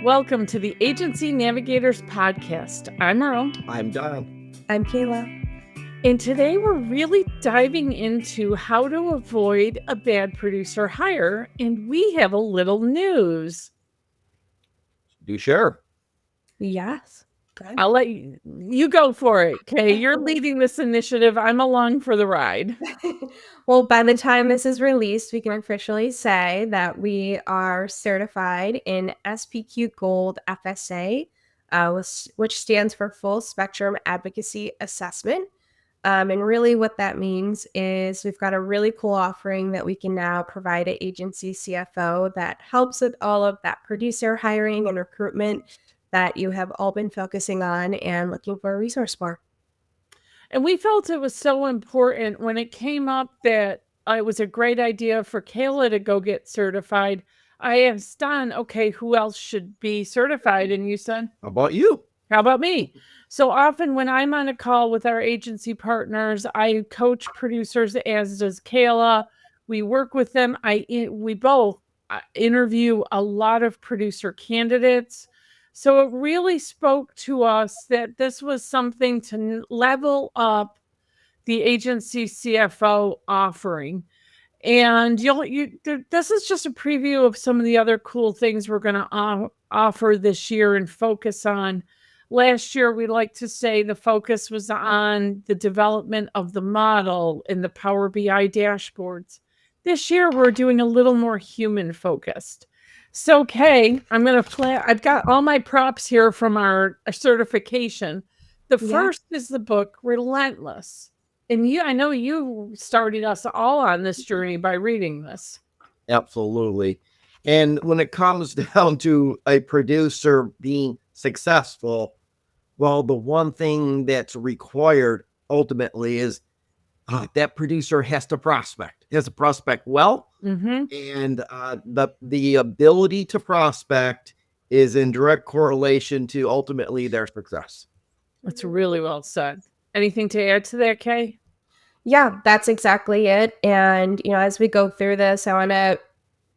Welcome to the Agency Navigators Podcast. I'm Merle. I'm Don. I'm Kayla. And today we're really diving into how to avoid a bad producer hire. And we have a little news. Do share. Yes. I'll let you go for it. Okay. You're leading this initiative. I'm along for the ride. Well, by the time this is released, we can officially say that we are certified in SPQ Gold FSA, which stands for Full Spectrum Advocacy Assessment. And really what that means is we've got a really cool offering that we can now provide an agency CFO that helps with all of that producer hiring and recruitment that you have all been focusing on and looking for a resource for. And we felt it was so important when it came up that it was a great idea for Kayla to go get certified. I asked Don, okay, who else should be certified? And you said, How about you? How about me? So often when I'm on a call with our agency partners, I coach producers, as does Kayla. We work with them. We both interview a lot of producer candidates. So it really spoke to us that this was something to level up the agency CFO offering. And this is just a preview of some of the other cool things we're going to offer this year and focus on. Last year, we like to say the focus was on the development of the model in the Power BI dashboards. This year, we're doing a little more human focused. So, Kay, I'm going to play. I've got all my props here from our certification. The first is the book Relentless. And I know you started us all on this journey by reading this. Absolutely. And when it comes down to a producer being successful, well, the one thing that's required ultimately is that producer has to prospect. He has to prospect well. Mm-hmm. And the ability to prospect is in direct correlation to ultimately their success. That's really well said. Anything to add to that, Kay? Yeah, that's exactly it. And, as we go through this, I'm going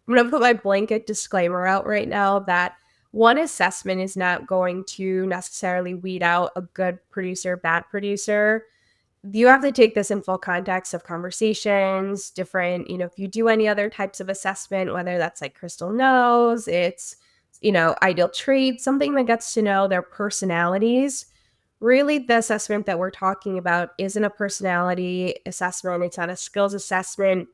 to put my blanket disclaimer out right now that one assessment is not going to necessarily weed out a good producer, bad producer. You have to take this in full context of conversations, different, if you do any other types of assessment, whether that's like Crystal Knows, it's, ideal traits, something that gets to know their personalities. Really, the assessment that we're talking about isn't a personality assessment. It's not a skills assessment.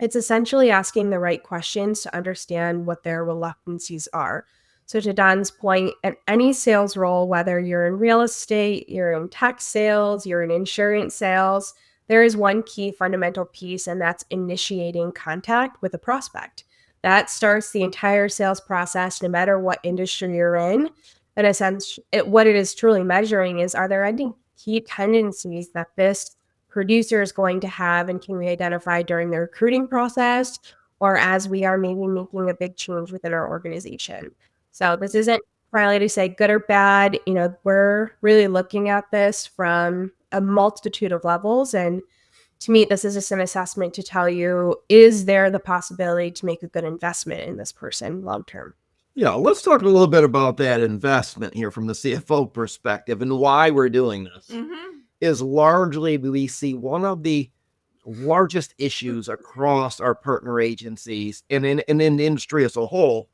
It's essentially asking the right questions to understand what their reluctancies are. So to Don's point, at any sales role, whether you're in real estate, you're in tech sales, you're in insurance sales, there is one key fundamental piece, and that's initiating contact with a prospect. That starts the entire sales process, no matter what industry you're in. In a sense, what it is truly measuring is, are there any key tendencies that this producer is going to have, and can we identify during the recruiting process or as we are maybe making a big change within our organization? So this isn't probably to say good or bad. We're really looking at this from a multitude of levels. And to me, this is just an assessment to tell you, is there the possibility to make a good investment in this person long term? Yeah, let's talk a little bit about that investment here from the CFO perspective, and why we're doing this. Mm-hmm. Is largely we see one of the largest issues across our partner agencies and in the industry as a whole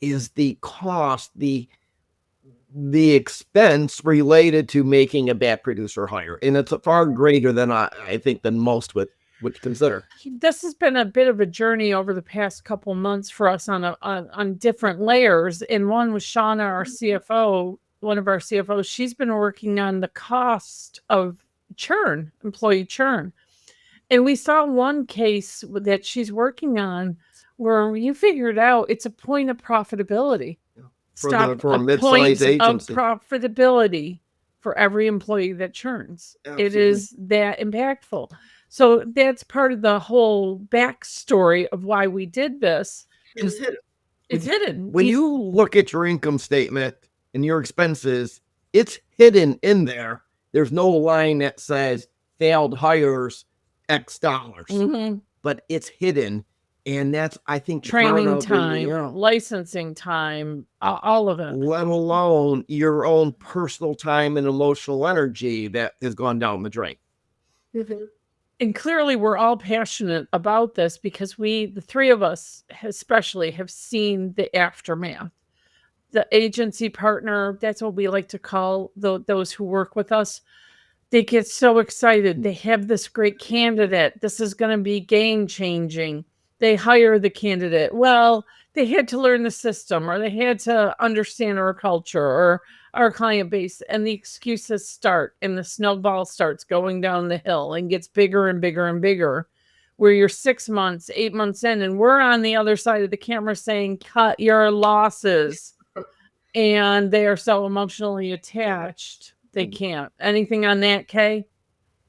is the cost, the expense related to making a bad producer hire. And it's far greater than I think than most would consider. This has been a bit of a journey over the past couple months for us on different layers. And one was Shauna, our CFO, one of our CFOs. She's been working on the cost of employee churn. And we saw one case that she's working on where you figured out it's a point of profitability. For a mid-sized agency. Of profitability for every employee that churns. Absolutely. It is that impactful. So that's part of the whole backstory of why we did this. It's hidden. It's hidden. When you look at your income statement and your expenses, it's hidden in there. There's no line that says failed hires X dollars, mm-hmm. but it's hidden And that's, I think, part Training of time, the, licensing time, all of it. let alone your own personal time and emotional energy that has gone down the drain. Mhm. And clearly we're all passionate about this because the three of us especially have seen the aftermath. The agency partner, that's what we like to call those who work with us. They get so excited. They have this great candidate. This is going to be game changing. They hire the candidate. Well, they had to learn the system or they had to understand our culture or our client base. And the excuses start and the snowball starts going down the hill and gets bigger and bigger and bigger. Where you're 6 months, 8 months in, and we're on the other side of the camera saying, cut your losses. And they are so emotionally attached, they can't. Anything on that, Kay?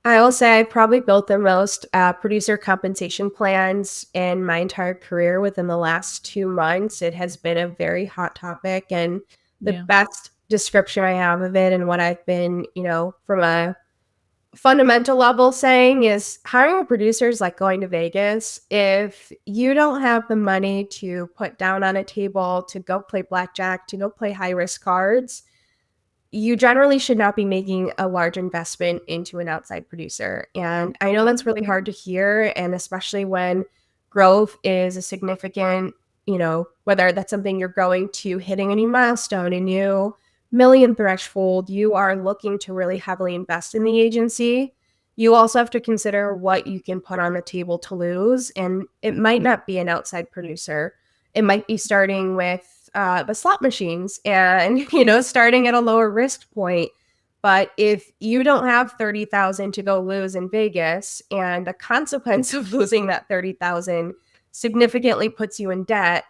I will say I probably built the most producer compensation plans in my entire career within the last 2 months. It has been a very hot topic, and the Yeah. best description I have of it and what I've been, from a fundamental level saying is hiring a producer is like going to Vegas. If you don't have the money to put down on a table to go play blackjack, to go play high risk cards, you generally should not be making a large investment into an outside producer. And I know that's really hard to hear. And especially when growth is a significant, whether that's something you're going to hitting a new milestone, a new million threshold, you are looking to really heavily invest in the agency. You also have to consider what you can put on the table to lose. And it might not be an outside producer. It might be starting with the slot machines and starting at a lower risk point. But if you don't have 30,000 to go lose in Vegas, and the consequence of losing that 30,000 significantly puts you in debt,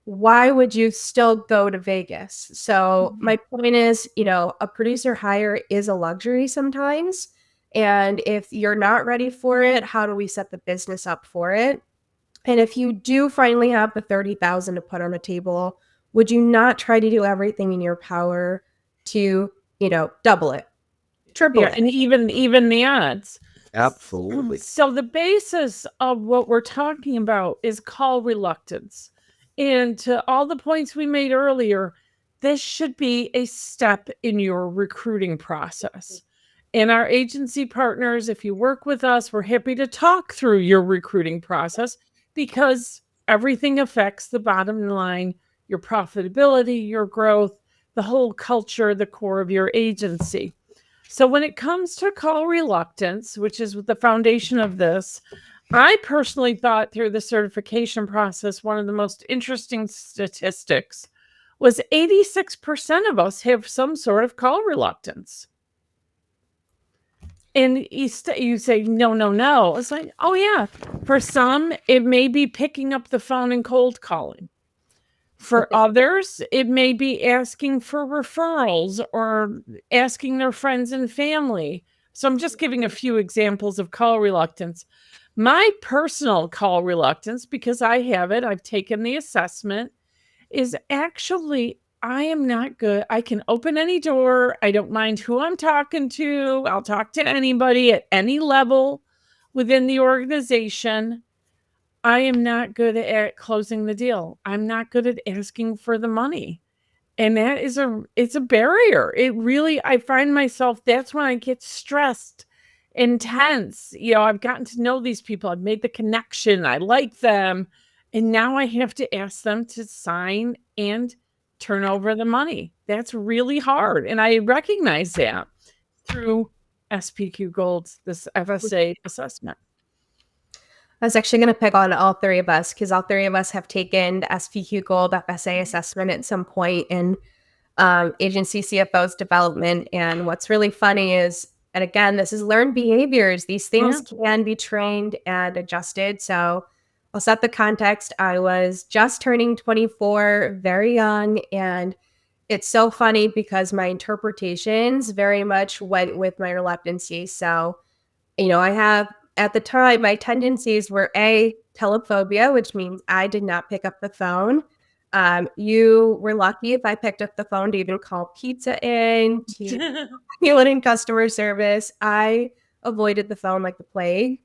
why would you still go to Vegas? So my point is, a producer hire is a luxury sometimes. And if you're not ready for it, how do we set the business up for it? And if you do finally have the 30,000 to put on the table, would you not try to do everything in your power to, double it, triple Yeah, it? and even the odds. Absolutely. So the basis of what we're talking about is call reluctance. And to all the points we made earlier, this should be a step in your recruiting process. And our agency partners, if you work with us, we're happy to talk through your recruiting process because everything affects the bottom line, your profitability, your growth, the whole culture, the core of your agency. So when it comes to call reluctance, which is the foundation of this, I personally thought through the certification process, one of the most interesting statistics was 86% of us have some sort of call reluctance. And you say, no, no, no. It's like, oh, yeah. For some, it may be picking up the phone and cold calling. For others, it may be asking for referrals or asking their friends and family. So I'm just giving a few examples of call reluctance. My personal call reluctance, because I have it, I've taken the assessment, is actually I am not good. I can open any door. I don't mind who I'm talking to. I'll talk to anybody at any level within the organization. I am not good at closing the deal. I'm not good at asking for the money. And it's a barrier. It really, I find myself, that's when I get stressed, intense. I've gotten to know these people. I've made the connection. I like them. And now I have to ask them to sign and turn over the money. That's really hard. And I recognize that through SPQ Gold, this FSA assessment. I was actually going to pick on all three of us because all three of us have taken the SPQ Gold FSA assessment at some point in agency CFO's development. And what's really funny is, and again, this is learned behaviors. These things can be trained and adjusted. So I'll set the context. I was just turning 24, very young, and it's so funny because my interpretations very much went with my reluctancy. So, I have at the time, my tendencies were telephobia, which means I did not pick up the phone. You were lucky if I picked up the phone to even call pizza in, to deal in customer service. I avoided the phone like the plague.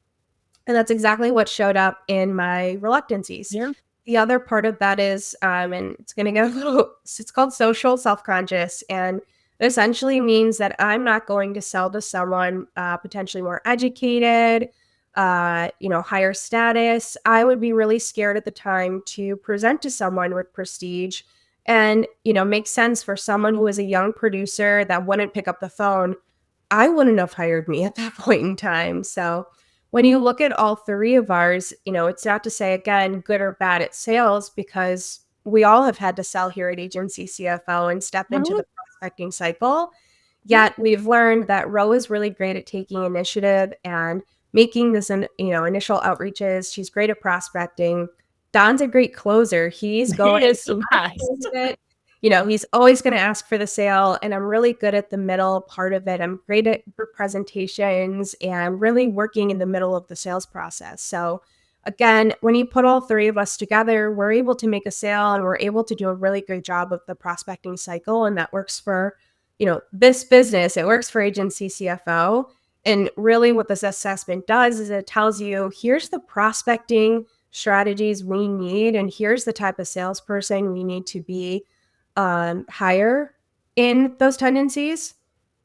And that's exactly what showed up in my reluctancies. Yeah. The other part of that is, and it's going to get a little, it's called social self conscious. And it essentially means that I'm not going to sell to someone potentially more educated, higher status. I would be really scared at the time to present to someone with prestige and, make sense for someone who is a young producer that wouldn't pick up the phone. I wouldn't have hired me at that point in time. So when you look at all three of ours, it's not to say, again, good or bad at sales, because we all have had to sell here at Agency CFO and step into Mhm. the prospecting cycle. Yet we've learned that Ro is really great at taking initiative and making this, initial outreaches. She's great at prospecting. Don's a great closer. He's going He is to the best. it. He's always going to ask for the sale, and I'm really good at the middle part of it. I'm great at group presentations and really working in the middle of the sales process. So again, when you put all three of us together, we're able to make a sale and we're able to do a really great job of the prospecting cycle. And that works for, this business. It works for Agency CFO. And really what this assessment does is it tells you, here's the prospecting strategies we need, and here's the type of salesperson we need to be higher in those tendencies,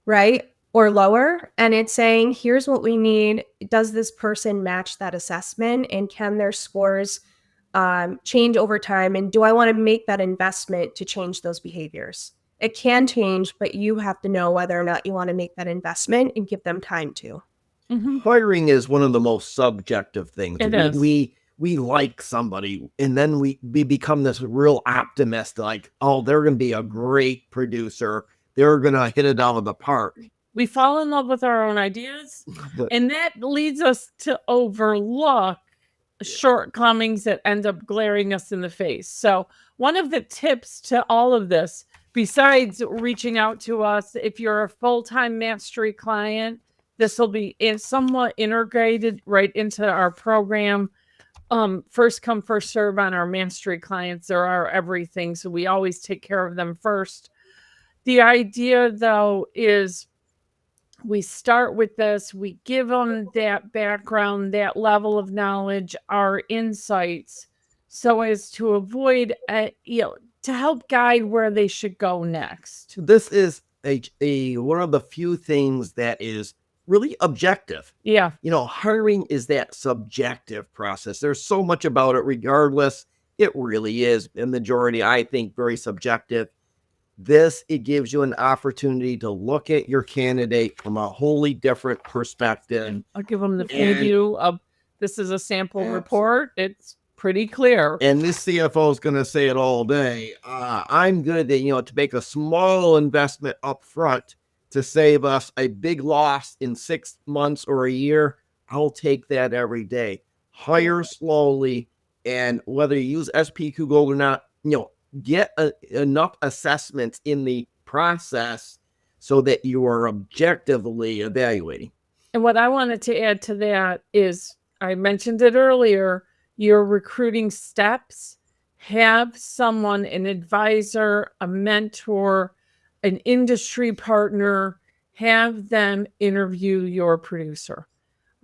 right? Or lower. And it's saying, here's what we need. Does this person match that assessment? And can their scores change over time? And do I want to make that investment to change those behaviors? It can change, but you have to know whether or not you want to make that investment and give them time to. Mhm. Hiring is one of the most subjective things. It we, is. we like somebody, and then we become this real optimist, like, oh, they're going to be a great producer. They're going to hit it out of the park. We fall in love with our own ideas, But and that leads us to overlook shortcomings that end up glaring us in the face. So, one of the tips to all of this, besides reaching out to us, if you're a full time mastery client, this will be somewhat integrated right into our program. First come, first serve on our mastery clients. They're our everything. So, we always take care of them first. The idea, though, is we start with this, we give them that background, that level of knowledge, our insights, so as to avoid, to help guide where they should go next. this is a one of the few things that is really objective. Yeah. Hiring is that subjective process. There's so much about it, regardless. It really is, in majority, I think, very subjective. It gives you an opportunity to look at your candidate from a wholly different perspective. I'll give them the And- preview of this is a sample report. It's pretty clear. And this CFO is going to say it all day. I'm good that, to make a small investment up front to save us a big loss in 6 months or a year. I'll take that every day. Hire slowly. And whether you use SPQ Gold or not, get enough assessments in the process so that you are objectively evaluating. And what I wanted to add to that is, I mentioned it earlier, your recruiting steps. Have someone, an advisor, a mentor, an industry partner, have them interview your producer.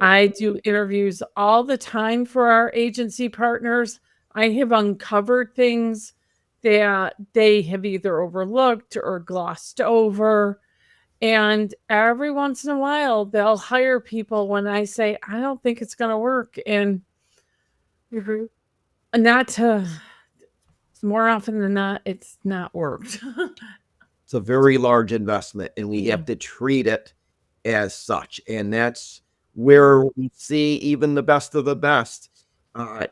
I do interviews all the time for our agency partners. I have uncovered things that they have either overlooked or glossed over. And every once in a while, they'll hire people when I say, I don't think it's going to work. And not to, more often than not, it's not worked. It's a very large investment, and we Yeah. have to treat it as such. And that's where we see even the best of the best.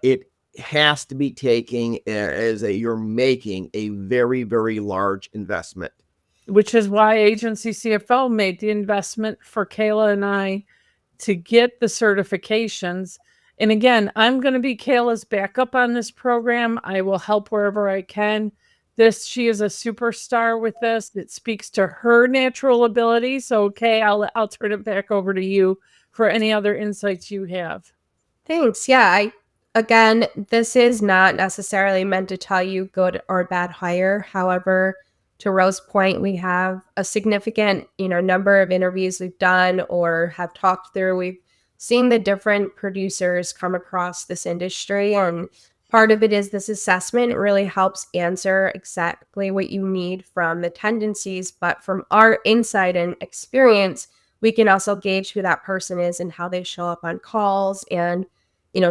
It has to be taken as you're making a very, very large investment. Which is why Agency CFO made the investment for Kayla and I to get the certifications. And again, I'm going to be Kayla's backup on this program. I will help wherever I can. She is a superstar with this. It speaks to her natural ability. So, Kay, I'll turn it back over to you for any other insights you have. Thanks. Yeah, again, this is not necessarily meant to tell you good or bad hire. However, to Rose's point, we have a significant, number of interviews we've done or have talked through. We've seeing the different producers come across this industry. And part of it is this assessment. It really helps answer exactly what you need from the tendencies, but from our insight and experience, we can also gauge who that person is and how they show up on calls. And,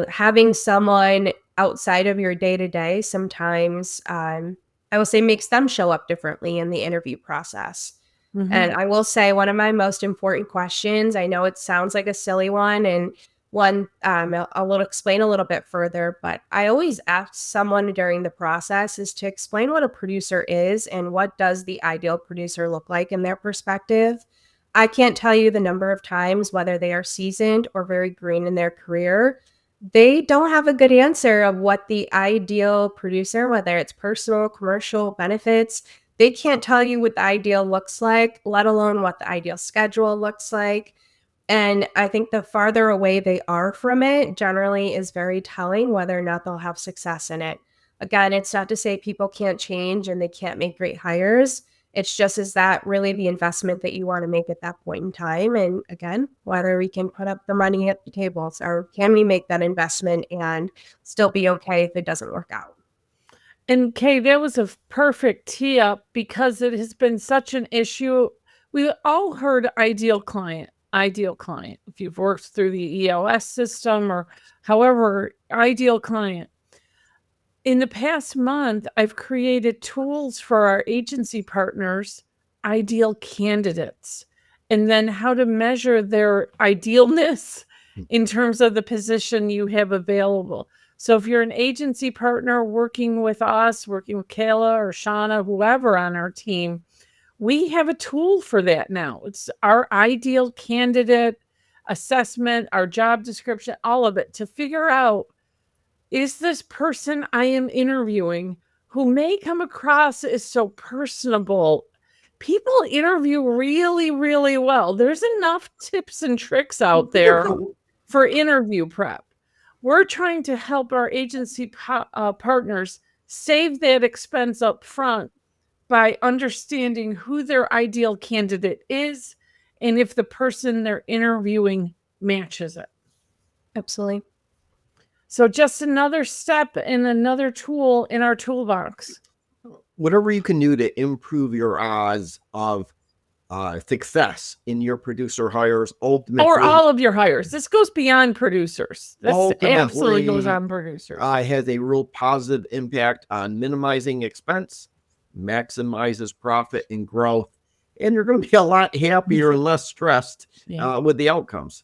having someone outside of your day to day sometimes, I will say, makes them show up differently in the interview process. And I will say one of my most important questions, I know it sounds like a silly one, and one I'll explain a little bit further, but I always ask someone during the process is to explain what a producer is and what does the ideal producer look like in their perspective. I can't tell you the number of times, whether they are seasoned or very green in their career, they don't have a good answer of what the ideal producer, whether it's personal, commercial, benefits, they can't tell you what the ideal looks like, let alone what the ideal schedule looks like. And I think the farther away they are from it generally is very telling whether or not they'll have success in it. Again, it's not to say people can't change and they can't make great hires. It's just, is that really the investment that you want to make at that point in time? And again, whether we can put up the money at the tables, or can we make that investment and still be okay if it doesn't work out? And Kay, that was a perfect tee up because it has been such an issue. We all heard ideal client, ideal client. If you've worked through the EOS system or however, ideal client. In the past month, I've created tools for our agency partners, ideal candidates, and then how to measure their idealness in terms of the position you have available. So if you're an agency partner working with us, working with Kayla or Shauna, whoever on our team, we have a tool for that now. It's our ideal candidate assessment, our job description, all of it to figure out, is this person I am interviewing who may come across as so personable? People interview really, really well. There's enough tips and tricks out there for interview prep. We're trying to help our agency partners save that expense up front by understanding who their ideal candidate is and if the person they're interviewing matches it. Absolutely. So just another step and another tool in our toolbox. Whatever you can do to improve your odds of success in your producer hires, ultimately, or all of your hires. This goes beyond producers. This ultimately absolutely goes on producers. Has a real positive impact on minimizing expense, maximizes profit and growth, and you're going to be a lot happier and less stressed with the outcomes.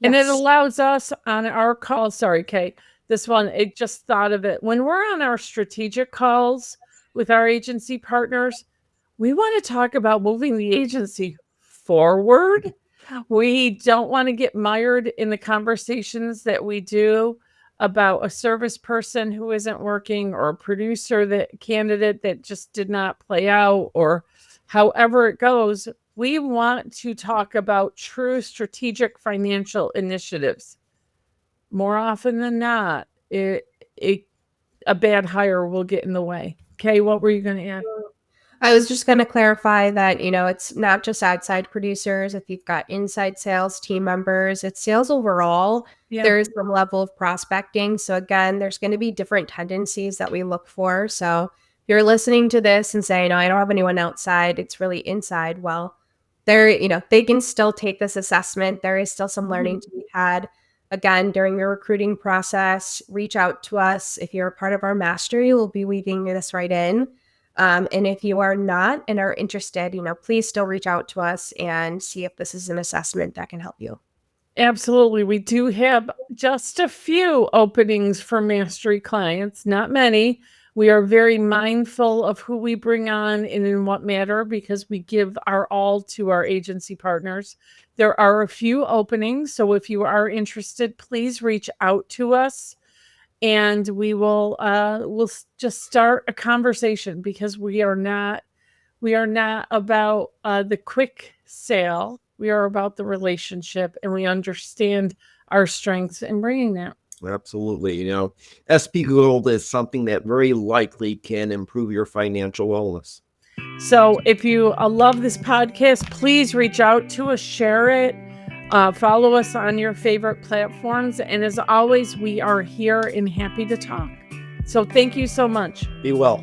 And it allows us on our calls. Sorry, Kay. This one, it just thought of it. When we're on our strategic calls with our agency partners, we want to talk about moving the agency forward. We don't want to get mired in the conversations that we do about a service person who isn't working or a producer candidate that just did not play out, or however it goes. We want to talk about true strategic financial initiatives. More often than not, a bad hire will get in the way. Kay, what were you going to add? I was just going to clarify that, it's not just outside producers. If you've got inside sales team members, it's sales overall. Yeah. There's some level of prospecting. So again, there's going to be different tendencies that we look for. So if you're listening to this and saying, I don't have anyone outside, it's really inside. Well, they can still take this assessment. There is still some learning to be had. Again, during your recruiting process, reach out to us. If you're a part of our mastery, we'll be weaving this right in. And if you are not and are interested, please still reach out to us and see if this is an assessment that can help you. Absolutely. We do have just a few openings for mastery clients, not many. We are very mindful of who we bring on and in what matter because we give our all to our agency partners. There are a few openings. So if you are interested, please reach out to us. And we will we'll just start a conversation because we are not about the quick sale. We are about the relationship, and we understand our strengths in bringing that. Absolutely. SPQ Gold is something that very likely can improve your financial wellness. So if you love this podcast, please reach out to us, share it. Follow us on your favorite platforms. And as always, we are here and happy to talk. So thank you so much. Be well.